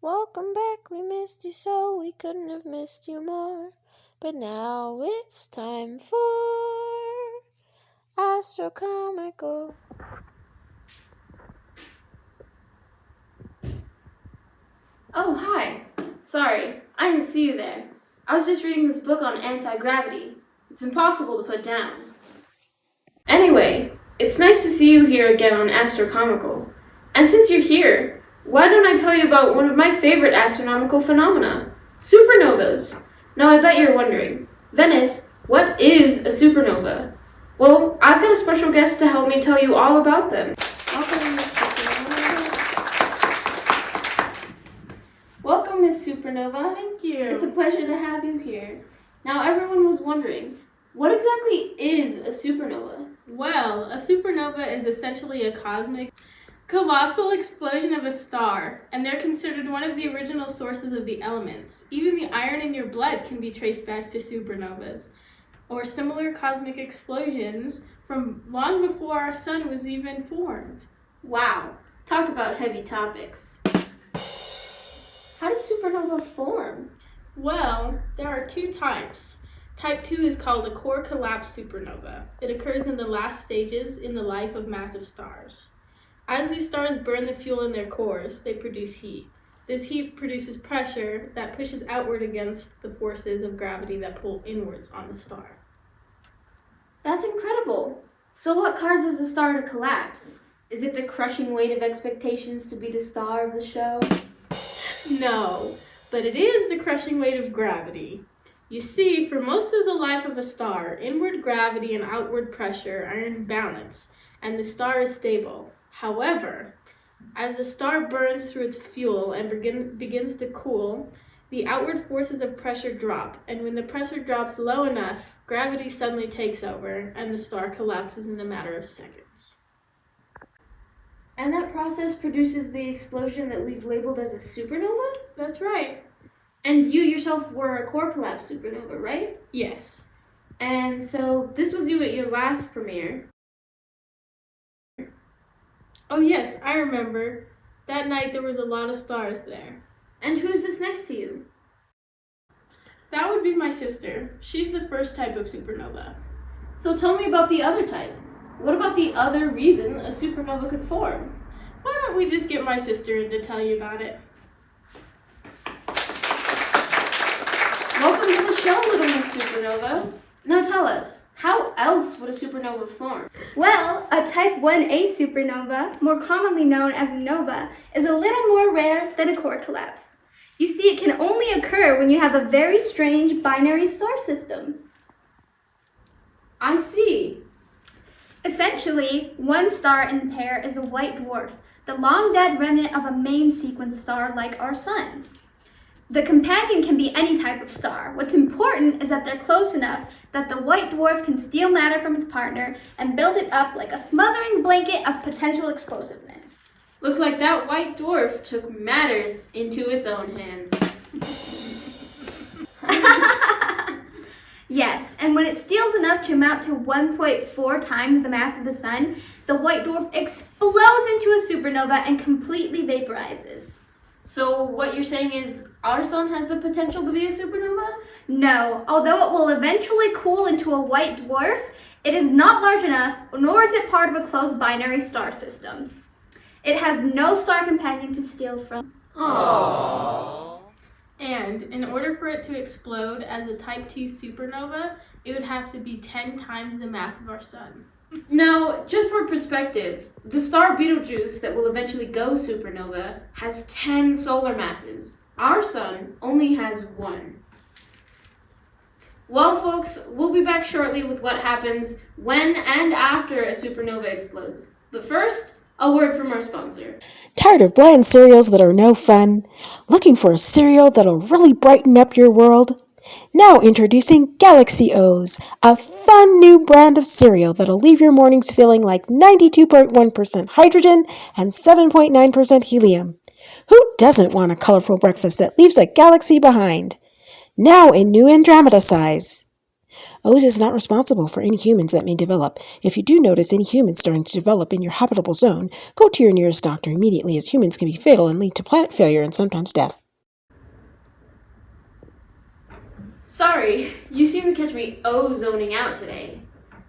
Welcome back, we missed you so, we couldn't have missed you more. But now it's time for Astrocomical. Oh, hi. Sorry, I didn't see you there. I was just reading this book on anti-gravity. It's impossible to put down. Anyway, it's nice to see you here again on Astrocomical. And since you're here, why don't I tell you about one of my favorite astronomical phenomena, supernovas. Now I bet you're wondering, Venice, what is a supernova? Well, I've got a special guest to help me tell you all about them. Welcome, Miss Supernova. Thank you. It's a pleasure to have you here. Now, everyone was wondering, what exactly is a supernova? Well, a supernova is essentially a cosmic colossal explosion of a star, and they're considered one of the original sources of the elements. Even the iron in your blood can be traced back to supernovas, or similar cosmic explosions from long before our sun was even formed. Wow, talk about heavy topics. How does supernova form? Well, there are two types. Type 2 is called a core collapse supernova. It occurs in the last stages in the life of massive stars. As these stars burn the fuel in their cores, they produce heat. This heat produces pressure that pushes outward against the forces of gravity that pull inwards on the star. That's incredible. So what causes a star to collapse? Is it the crushing weight of expectations to be the star of the show? No, but it is the crushing weight of gravity. You see, for most of the life of a star, inward gravity and outward pressure are in balance, and the star is stable. However, as the star burns through its fuel and begins to cool, the outward forces of pressure drop, and when the pressure drops low enough, gravity suddenly takes over, and the star collapses in a matter of seconds. And that process produces the explosion that we've labeled as a supernova? That's right. And you yourself were a core collapse supernova, right? Yes. And so this was you at your last premiere. Oh yes, I remember. That night there was a lot of stars there. And who's this next to you? That would be my sister. She's the first type of supernova. So tell me about the other type. What about the other reason a supernova could form? Why don't we just get my sister in to tell you about it? Welcome to the show, little Miss Supernova. Now tell us, how else would a supernova form? Well, a type 1a supernova, more commonly known as a nova, is a little more rare than a core collapse. You see, it can only occur when you have a very strange binary star system. I see. Essentially, one star in the pair is a white dwarf, the long-dead remnant of a main sequence star like our sun. The companion can be any type of star. What's important is that they're close enough that the white dwarf can steal matter from its partner and build it up like a smothering blanket of potential explosiveness. Looks like that white dwarf took matters into its own hands. Yes, and when it steals enough to amount to 1.4 times the mass of the sun, the white dwarf explodes into a supernova and completely vaporizes. So what you're saying is our sun has the potential to be a supernova? No, although it will eventually cool into a white dwarf, it is not large enough, nor is it part of a close binary star system. It has no star companion to steal from. Aww. And in order for it to explode as a type 2 supernova, it would have to be 10 times the mass of our sun. Now, just for perspective, the star Betelgeuse that will eventually go supernova has 10 solar masses. Our sun only has 1. Well, folks, we'll be back shortly with what happens when and after a supernova explodes. But first, a word from our sponsor. Tired of bland cereals that are no fun? Looking for a cereal that'll really brighten up your world? Now introducing Galaxy O's, a fun new brand of cereal that'll leave your mornings feeling like 92.1% hydrogen and 7.9% helium. Who doesn't want a colorful breakfast that leaves a galaxy behind? Now in new Andromeda size. Oz is not responsible for any humans that may develop. If you do notice any humans starting to develop in your habitable zone, go to your nearest doctor immediately, as humans can be fatal and lead to planet failure and sometimes death. Sorry, you seem to catch me zoning out today.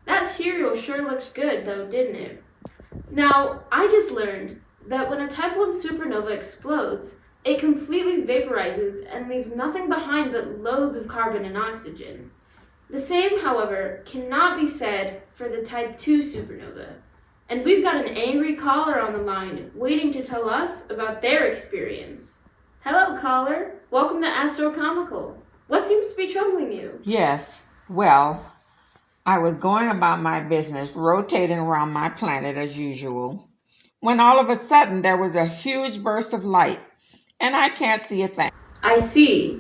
That cereal sure looks good though, didn't it? Now, I just learned that when a Type 1 supernova explodes, it completely vaporizes and leaves nothing behind but loads of carbon and oxygen. The same, however, cannot be said for the Type 2 supernova. And we've got an angry caller on the line waiting to tell us about their experience. Hello, caller. Welcome to Astrocomical. What seems to be troubling you? Yes, well, I was going about my business, rotating around my planet as usual, when all of a sudden there was a huge burst of light, and I can't see a thing. I see.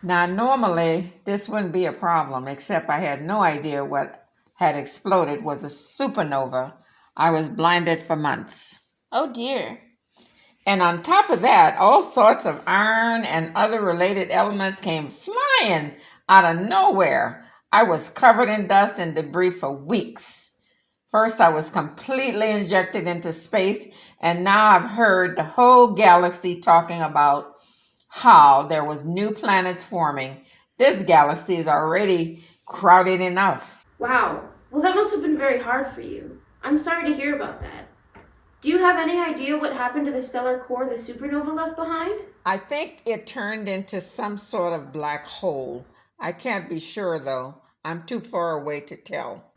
Now, normally this wouldn't be a problem, except I had no idea what had exploded was a supernova. I was blinded for months. Oh dear. And on top of that, all sorts of iron and other related elements came flying out of nowhere. I was covered in dust and debris for weeks. First, I was completely injected into space, and now I've heard the whole galaxy talking about how there was new planets forming. This galaxy is already crowded enough. Wow. Well, that must have been very hard for you. I'm sorry to hear about that. Do you have any idea what happened to the stellar core the supernova left behind? I think it turned into some sort of black hole. I can't be sure, though. I'm too far away to tell.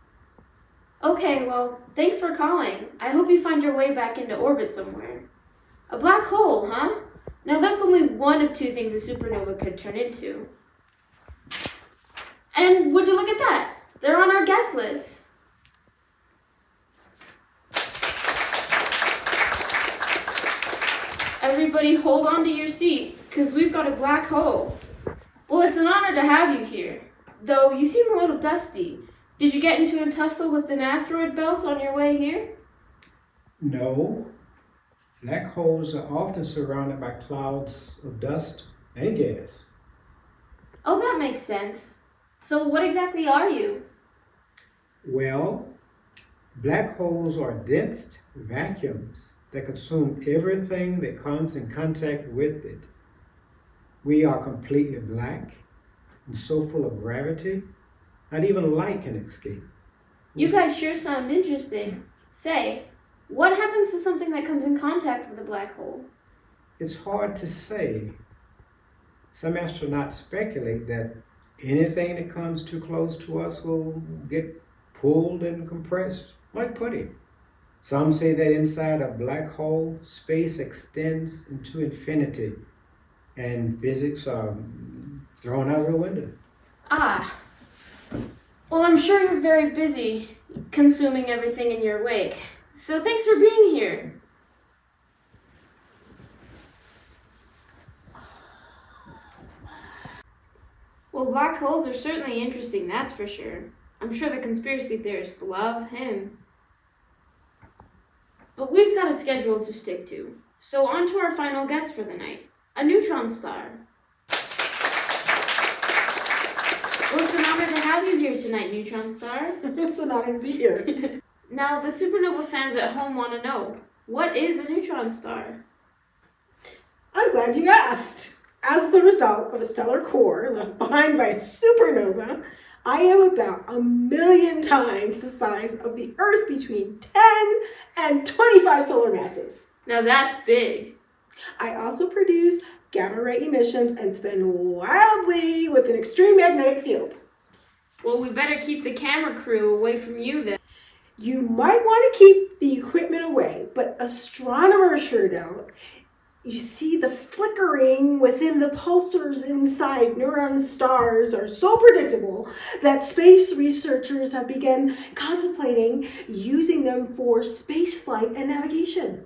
Okay, well, thanks for calling. I hope you find your way back into orbit somewhere. A black hole, huh? Now that's only one of two things a supernova could turn into. And would you look at that? They're on our guest list. Everybody hold on to your seats, because we've got a black hole. Well, it's an honor to have you here, though you seem a little dusty. Did you get into a tussle with an asteroid belt on your way here? No. Black holes are often surrounded by clouds of dust and gas. Oh, that makes sense. So what exactly are you? Well, black holes are dense vacuums that consume everything that comes in contact with it. We are completely black and so full of gravity, not even light can escape. You guys sure sound interesting. Say, what happens to something that comes in contact with a black hole? It's hard to say. Some astronauts speculate that anything that comes too close to us will get pulled and compressed like pudding. Some say that inside a black hole, space extends into infinity and physics are thrown out of the window. Ah. Well, I'm sure you're very busy consuming everything in your wake. So thanks for being here. Well, black holes are certainly interesting, that's for sure. I'm sure the conspiracy theorists love him. But we've got a schedule to stick to. So on to our final guest for the night, a neutron star. Well, it's an honor to have you here tonight, neutron star. It's an honor to be here. Now, the supernova fans at home want to know, what is a neutron star? I'm glad you asked. As the result of a stellar core left behind by a supernova, I am about 1,000,000 times the size of the Earth, between 10 and 25 solar masses. Now that's big. I also produce gamma ray emissions and spin wildly with an extreme magnetic field. Well, we better keep the camera crew away from you then. You might want to keep the equipment away, but astronomers sure don't. You see, the flickering within the pulsars inside neutron stars are so predictable that space researchers have begun contemplating using them for spaceflight and navigation.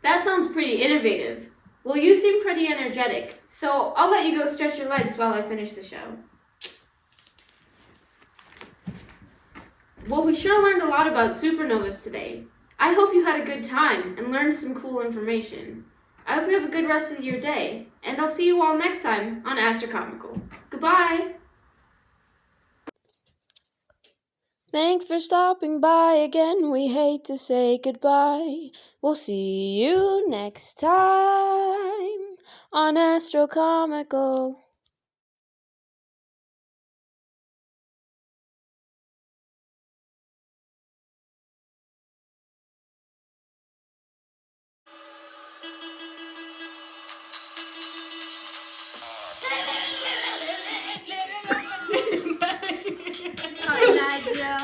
That sounds pretty innovative. Well, you seem pretty energetic, so I'll let you go stretch your legs while I finish the show. Well, we sure learned a lot about supernovas today. I hope you had a good time and learned some cool information. I hope you have a good rest of your day, and I'll see you all next time on Astrocomical. Goodbye! Thanks for stopping by again. We hate to say goodbye. We'll see you next time on Astrocomical. Nadia.